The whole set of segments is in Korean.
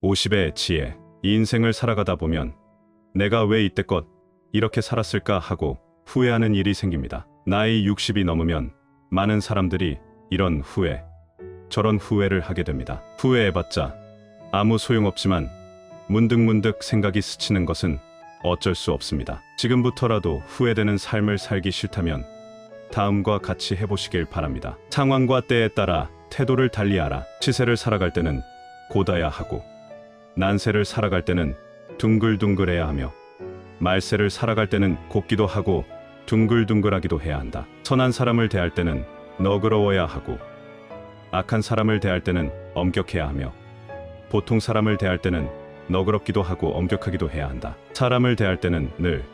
50의 지혜. 이 인생을 살아가다 보면 내가 왜 이때껏 이렇게 살았을까 하고 후회하는 일이 생깁니다. 나이 60이 넘으면 많은 사람들이 이런 후회, 저런 후회를 하게 됩니다. 후회해봤자 아무 소용없지만 문득문득 생각이 스치는 것은 어쩔 수 없습니다. 지금부터라도 후회되는 삶을 살기 싫다면 다음과 같이 해보시길 바랍니다. 상황과 때에 따라 태도를 달리하라. 시세를 살아갈 때는 곧아야 하고, 난세를 살아갈 때는 둥글둥글해야 하며, 말세를 살아갈 때는 곱기도 하고 둥글둥글하기도 해야 한다. 선한 사람을 대할 때는 너그러워야 하고, 악한 사람을 대할 때는 엄격해야 하며, 보통 사람을 대할 때는 너그럽기도 하고 엄격하기도 해야 한다. 사람을 대할 때는 늘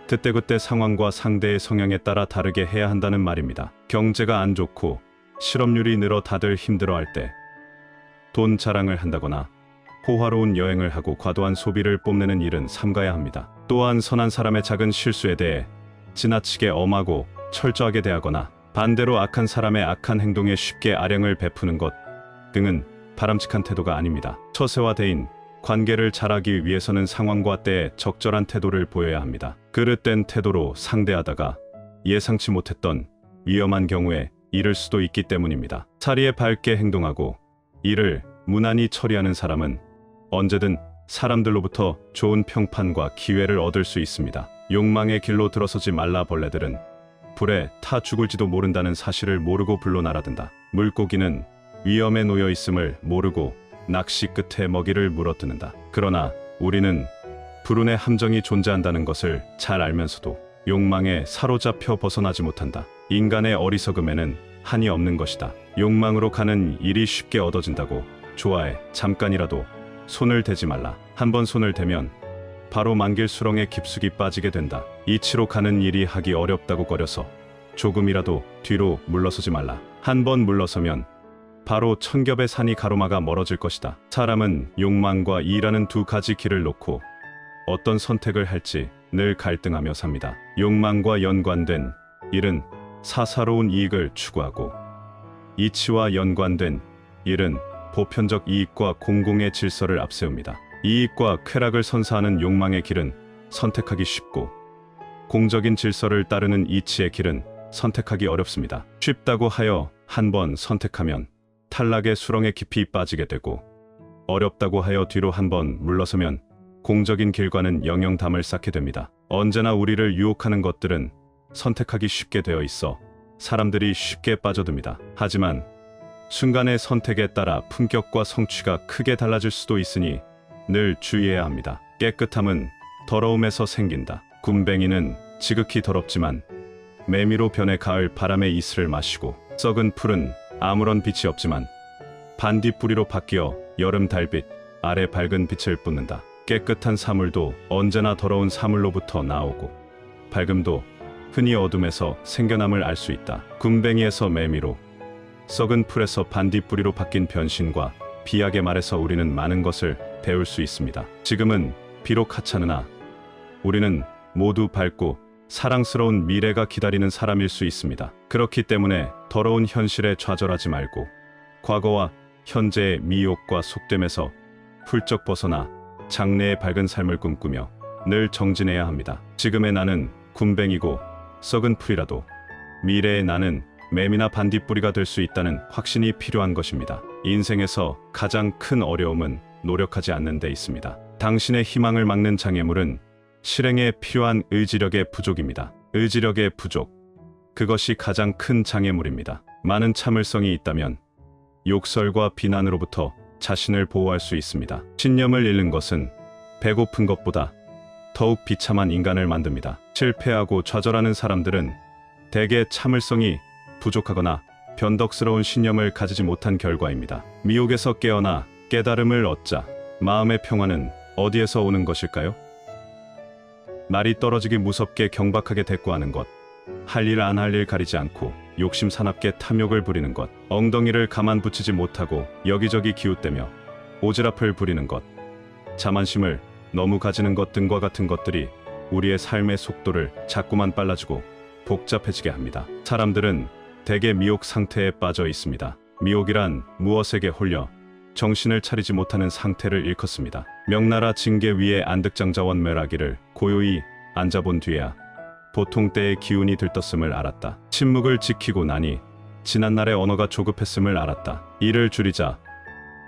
그때그때 상황과 상대의 성향에 따라 다르게 해야 한다는 말입니다. 경제가 안 좋고 실업률이 늘어 다들 힘들어할 때 돈 자랑을 한다거나 호화로운 여행을 하고 과도한 소비를 뽐내는 일은 삼가야 합니다. 또한 선한 사람의 작은 실수에 대해 지나치게 엄하고 철저하게 대하거나 반대로 악한 사람의 악한 행동에 쉽게 아령을 베푸는 것 등은 바람직한 태도가 아닙니다. 처세와 대인, 관계를 잘하기 위해서는 상황과 때에 적절한 태도를 보여야 합니다. 그릇된 태도로 상대하다가 예상치 못했던 위험한 경우에 이를 수도 있기 때문입니다. 사리에 밝게 행동하고 이를 무난히 처리하는 사람은 언제든 사람들로부터 좋은 평판과 기회를 얻을 수 있습니다. 욕망의 길로 들어서지 말라. 벌레들은 불에 타 죽을지도 모른다는 사실을 모르고 불로 날아든다. 물고기는 위험에 놓여 있음을 모르고 낚시 끝에 먹이를 물어뜯는다. 그러나 우리는 불운의 함정이 존재한다는 것을 잘 알면서도 욕망에 사로잡혀 벗어나지 못한다. 인간의 어리석음에는 한이 없는 것이다. 욕망으로 가는 일이 쉽게 얻어진다고 좋아해 잠깐이라도 손을 대지 말라. 한번 손을 대면 바로 만길 수렁에 깊숙이 빠지게 된다. 이치로 가는 일이 하기 어렵다고 꺼려서 조금이라도 뒤로 물러서지 말라. 한번 물러서면 바로 천겹의 산이 가로막아 멀어질 것이다. 사람은 욕망과 이라는 두 가지 길을 놓고 어떤 선택을 할지 늘 갈등하며 삽니다. 욕망과 연관된 일은 사사로운 이익을 추구하고, 이치와 연관된 일은 보편적 이익과 공공의 질서를 앞세웁니다. 이익과 쾌락을 선사하는 욕망의 길은 선택하기 쉽고, 공적인 질서를 따르는 이치의 길은 선택하기 어렵습니다. 쉽다고 하여 한번 선택하면 탈락의 수렁에 깊이 빠지게 되고, 어렵다고 하여 뒤로 한번 물러서면 공적인 길과는 영영담을 쌓게 됩니다. 언제나 우리를 유혹하는 것들은 선택하기 쉽게 되어 있어 사람들이 쉽게 빠져듭니다. 하지만 순간의 선택에 따라 품격과 성취가 크게 달라질 수도 있으니 늘 주의해야 합니다. 깨끗함은 더러움에서 생긴다. 굼벵이는 지극히 더럽지만 매미로 변해 가을 바람의 이슬을 마시고, 썩은 풀은 아무런 빛이 없지만 반딧불이로 바뀌어 여름 달빛 아래 밝은 빛을 뿜는다. 깨끗한 사물도 언제나 더러운 사물로부터 나오고, 밝음도 흔히 어둠에서 생겨남을 알 수 있다. 굼벵이에서 매미로, 썩은 풀에서 반딧불이로 바뀐 변신과 비약의 말에서 우리는 많은 것을 배울 수 있습니다. 지금은 비록 하찮으나 우리는 모두 밝고 사랑스러운 미래가 기다리는 사람일 수 있습니다. 그렇기 때문에 더러운 현실에 좌절하지 말고 과거와 현재의 미혹과 속됨에서 훌쩍 벗어나 장래의 밝은 삶을 꿈꾸며 늘 정진해야 합니다. 지금의 나는 굼벵이고 썩은 풀이라도 미래의 나는 매미나 반딧불이가 될 수 있다는 확신이 필요한 것입니다. 인생에서 가장 큰 어려움은 노력하지 않는 데 있습니다. 당신의 희망을 막는 장애물은 실행에 필요한 의지력의 부족입니다. 의지력의 부족, 그것이 가장 큰 장애물입니다. 많은 참을성이 있다면 욕설과 비난으로부터 자신을 보호할 수 있습니다. 신념을 잃는 것은 배고픈 것보다 더욱 비참한 인간을 만듭니다. 실패하고 좌절하는 사람들은 대개 참을성이 부족하거나 변덕스러운 신념을 가지지 못한 결과입니다. 미혹에서 깨어나 깨달음을 얻자. 마음의 평화는 어디에서 오는 것일까요? 날이 떨어지기 무섭게 경박하게 대꾸하는 것, 할 일 안 할 일 가리지 않고 욕심 사납게 탐욕을 부리는 것, 엉덩이를 가만 붙이지 못하고 여기저기 기웃대며 오지랖을 부리는 것, 자만심을 너무 가지는 것 등과 같은 것들이 우리의 삶의 속도를 자꾸만 빨라지고 복잡해지게 합니다. 사람들은 대개 미혹 상태에 빠져 있습니다. 미혹이란 무엇에게 홀려 정신을 차리지 못하는 상태를 일컫습니다. 명나라 징계 위에 안득장자원 멸하기를 고요히 앉아본 뒤에야 보통 때의 기운이 들떴음을 알았다. 침묵을 지키고 나니 지난날의 언어가 조급했음을 알았다. 일을 줄이자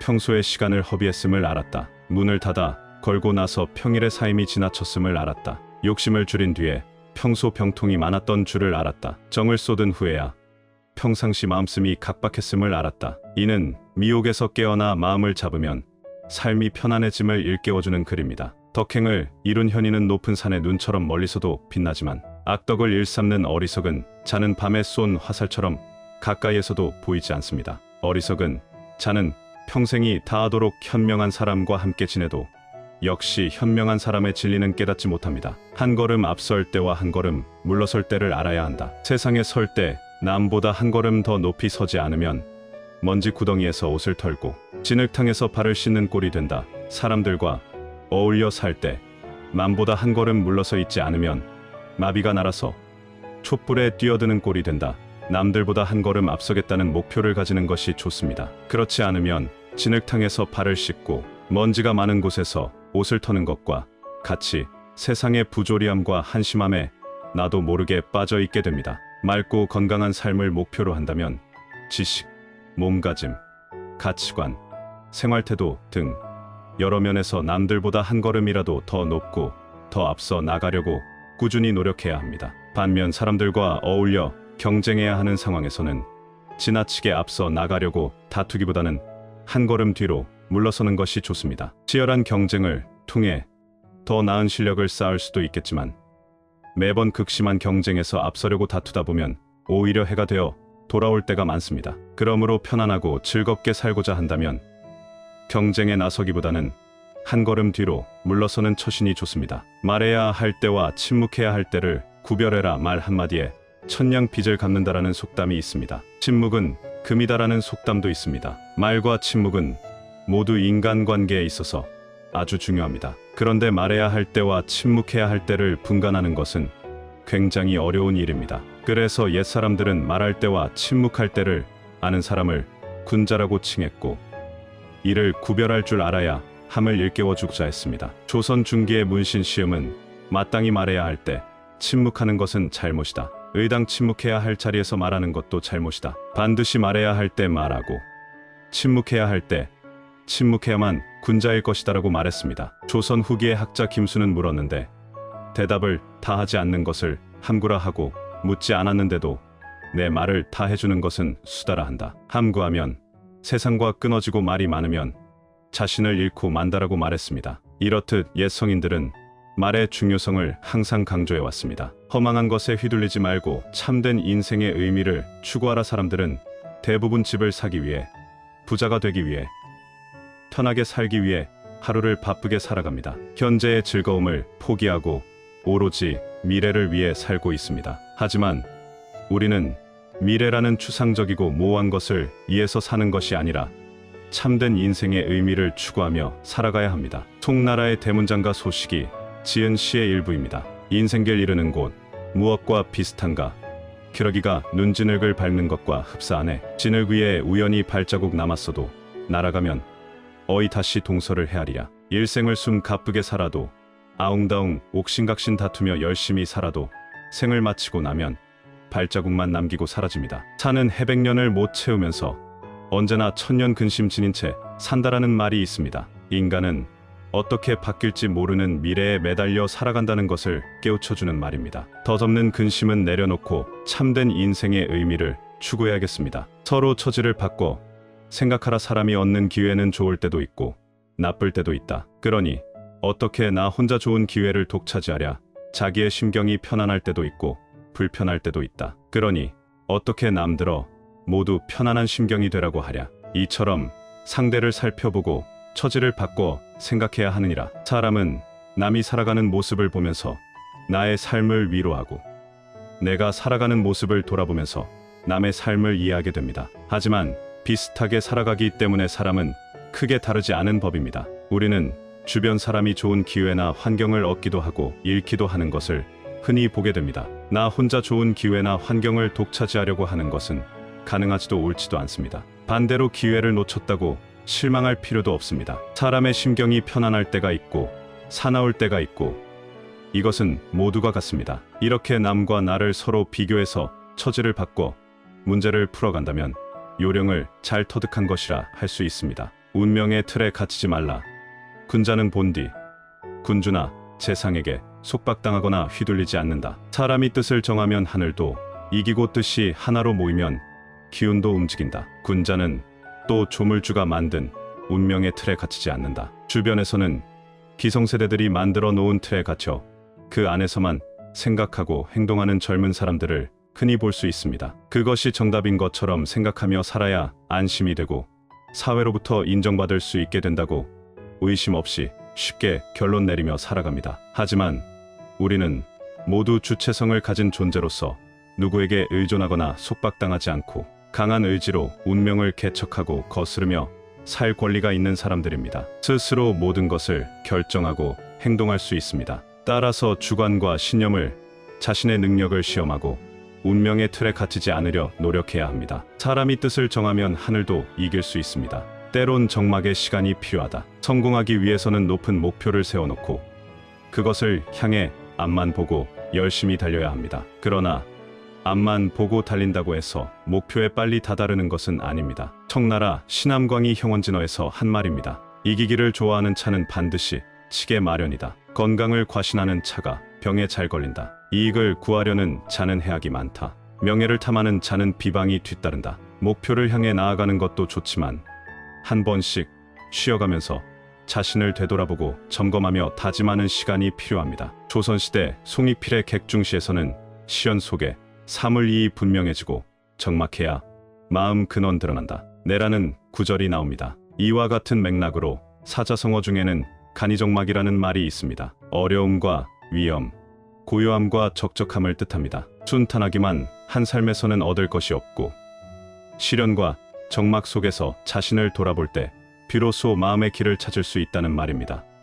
평소의 시간을 허비했음을 알았다. 문을 닫아 걸고 나서 평일의 삶이 지나쳤음을 알았다. 욕심을 줄인 뒤에 평소 병통이 많았던 줄을 알았다. 정을 쏟은 후에야 평상시 마음씀이 각박했음을 알았다. 이는 미혹에서 깨어나 마음을 잡으면 삶이 편안해짐을 일깨워주는 글입니다. 덕행을 이룬 현인은 높은 산의 눈처럼 멀리서도 빛나지만 악덕을 일삼는 어리석은 자는 밤에 쏜 화살처럼 가까이에서도 보이지 않습니다. 어리석은 자는 평생이 다하도록 현명한 사람과 함께 지내도 역시 현명한 사람의 진리는 깨닫지 못합니다. 한 걸음 앞설 때와 한 걸음 물러설 때를 알아야 한다. 세상에 설 때 남보다 한 걸음 더 높이 서지 않으면 먼지 구덩이에서 옷을 털고 진흙탕에서 발을 씻는 꼴이 된다. 사람들과 어울려 살 때 남보다 한 걸음 물러서 있지 않으면 마비가 날아서 촛불에 뛰어드는 꼴이 된다. 남들보다 한 걸음 앞서겠다는 목표를 가지는 것이 좋습니다. 그렇지 않으면 진흙탕에서 발을 씻고 먼지가 많은 곳에서 옷을 터는 것과 같이 세상의 부조리함과 한심함에 나도 모르게 빠져 있게 됩니다. 맑고 건강한 삶을 목표로 한다면 지식, 몸가짐, 가치관, 생활태도 등 여러 면에서 남들보다 한 걸음이라도 더 높고 더 앞서 나가려고 꾸준히 노력해야 합니다. 반면 사람들과 어울려 경쟁해야 하는 상황에서는 지나치게 앞서 나가려고 다투기보다는 한 걸음 뒤로 물러서는 것이 좋습니다. 치열한 경쟁을 통해 더 나은 실력을 쌓을 수도 있겠지만 매번 극심한 경쟁에서 앞서려고 다투다 보면 오히려 해가 되어 돌아올 때가 많습니다. 그러므로 편안하고 즐겁게 살고자 한다면 경쟁에 나서기보다는 한 걸음 뒤로 물러서는 처신이 좋습니다. 말해야 할 때와 침묵해야 할 때를 구별해라. 말 한마디에 천냥 빚을 갚는다라는 속담이 있습니다. 침묵은 금이다라는 속담도 있습니다. 말과 침묵은 모두 인간관계에 있어서 아주 중요합니다. 그런데 말해야 할 때와 침묵해야 할 때를 분간하는 것은 굉장히 어려운 일입니다. 그래서 옛사람들은 말할 때와 침묵할 때를 아는 사람을 군자라고 칭했고 이를 구별할 줄 알아야 함을 일깨워주고자 했습니다. 조선 중기의 문신 시음은 마땅히 말해야 할 때 침묵하는 것은 잘못이다. 의당 침묵해야 할 자리에서 말하는 것도 잘못이다. 반드시 말해야 할 때 말하고 침묵해야 할 때 침묵해야만 군자일 것이다라고 말했습니다. 조선 후기의 학자 김수는 물었는데 대답을 다 하지 않는 것을 함구라 하고 묻지 않았는데도 내 말을 다 해주는 것은 수다라 한다. 함구하면 세상과 끊어지고 말이 많으면 자신을 잃고 만다라고 말했습니다. 이렇듯 옛 성인들은 말의 중요성을 항상 강조해왔습니다. 허망한 것에 휘둘리지 말고 참된 인생의 의미를 추구하라. 사람들은 대부분 집을 사기 위해, 부자가 되기 위해, 편하게 살기 위해 하루를 바쁘게 살아갑니다. 현재의 즐거움을 포기하고 오로지 미래를 위해 살고 있습니다. 하지만 우리는 미래라는 추상적이고 모호한 것을 위해서 사는 것이 아니라 참된 인생의 의미를 추구하며 살아가야 합니다. 송나라의 대문장가 소식이 지은 시의 일부입니다. 인생길 이르는 곳 무엇과 비슷한가? 기러기가 눈지늙을 밟는 것과 흡사하네. 진흙 위에 우연히 발자국 남았어도 날아가면 어이 다시 동서를 헤아리랴. 일생을 숨 가쁘게 살아도 아웅다웅 옥신각신 다투며 열심히 살아도 생을 마치고 나면 발자국만 남기고 사라집니다. 산은 해백년을 못 채우면서 언제나 천년 근심 지닌 채 산다라는 말이 있습니다. 인간은 어떻게 바뀔지 모르는 미래에 매달려 살아간다는 것을 깨우쳐주는 말입니다. 덧없는 근심은 내려놓고 참된 인생의 의미를 추구해야겠습니다. 서로 처지를 바꿔 생각하라. 사람이 얻는 기회는 좋을 때도 있고 나쁠 때도 있다. 그러니 어떻게 나 혼자 좋은 기회를 독차지하랴. 자기의 심경이 편안할 때도 있고 불편할 때도 있다. 그러니 어떻게 남들어 모두 편안한 심경이 되라고 하랴. 이처럼 상대를 살펴보고 처지를 바꿔 생각해야 하느니라. 사람은 남이 살아가는 모습을 보면서 나의 삶을 위로하고 내가 살아가는 모습을 돌아보면서 남의 삶을 이해하게 됩니다. 하지만 비슷하게 살아가기 때문에 사람은 크게 다르지 않은 법입니다. 우리는 주변 사람이 좋은 기회나 환경을 얻기도 하고 잃기도 하는 것을 흔히 보게 됩니다. 나 혼자 좋은 기회나 환경을 독차지하려고 하는 것은 가능하지도 옳지도 않습니다. 반대로 기회를 놓쳤다고 실망할 필요도 없습니다. 사람의 심경이 편안할 때가 있고 사나울 때가 있고 이것은 모두가 같습니다. 이렇게 남과 나를 서로 비교해서 처지를 바꿔 문제를 풀어간다면 요령을 잘 터득한 것이라 할 수 있습니다. 운명의 틀에 갇히지 말라. 군자는 본디 군주나 재상에게 속박당하거나 휘둘리지 않는다. 사람이 뜻을 정하면 하늘도 이기고 뜻이 하나로 모이면 기운도 움직인다. 군자는 또 조물주가 만든 운명의 틀에 갇히지 않는다. 주변에서는 기성세대들이 만들어 놓은 틀에 갇혀 그 안에서만 생각하고 행동하는 젊은 사람들을 흔히 볼 수 있습니다. 그것이 정답인 것처럼 생각하며 살아야 안심이 되고 사회로부터 인정받을 수 있게 된다고 의심 없이 쉽게 결론 내리며 살아갑니다. 하지만 우리는 모두 주체성을 가진 존재로서 누구에게 의존하거나 속박당하지 않고 강한 의지로 운명을 개척하고 거스르며 살 권리가 있는 사람들입니다. 스스로 모든 것을 결정하고 행동할 수 있습니다. 따라서 주관과 신념을 자신의 능력을 시험하고 운명의 틀에 갇히지 않으려 노력해야 합니다. 사람이 뜻을 정하면 하늘도 이길 수 있습니다. 때론 적막의 시간이 필요하다. 성공하기 위해서는 높은 목표를 세워놓고 그것을 향해 앞만 보고 열심히 달려야 합니다. 그러나 앞만 보고 달린다고 해서 목표에 빨리 다다르는 것은 아닙니다. 청나라 신암광이 형원진어에서 한 말입니다. 이기기를 좋아하는 차는 반드시 치게 마련이다. 건강을 과신하는 차가 병에 잘 걸린다. 이익을 구하려는 자는 해악이 많다. 명예를 탐하는 자는 비방이 뒤따른다. 목표를 향해 나아가는 것도 좋지만 한 번씩 쉬어가면서 자신을 되돌아보고 점검하며 다짐하는 시간이 필요합니다. 조선시대 송이필의 객중시에서는 시연 속에 사물이이 분명해지고 적막해야 마음 근원 드러난다. 내라는 구절이 나옵니다. 이와 같은 맥락으로 사자성어 중에는 간이적막이라는 말이 있습니다. 어려움과 위험, 고요함과 적적함을 뜻합니다. 순탄하기만 한 삶에서는 얻을 것이 없고 시련과 적막 속에서 자신을 돌아볼 때 비로소 마음의 길을 찾을 수 있다는 말입니다.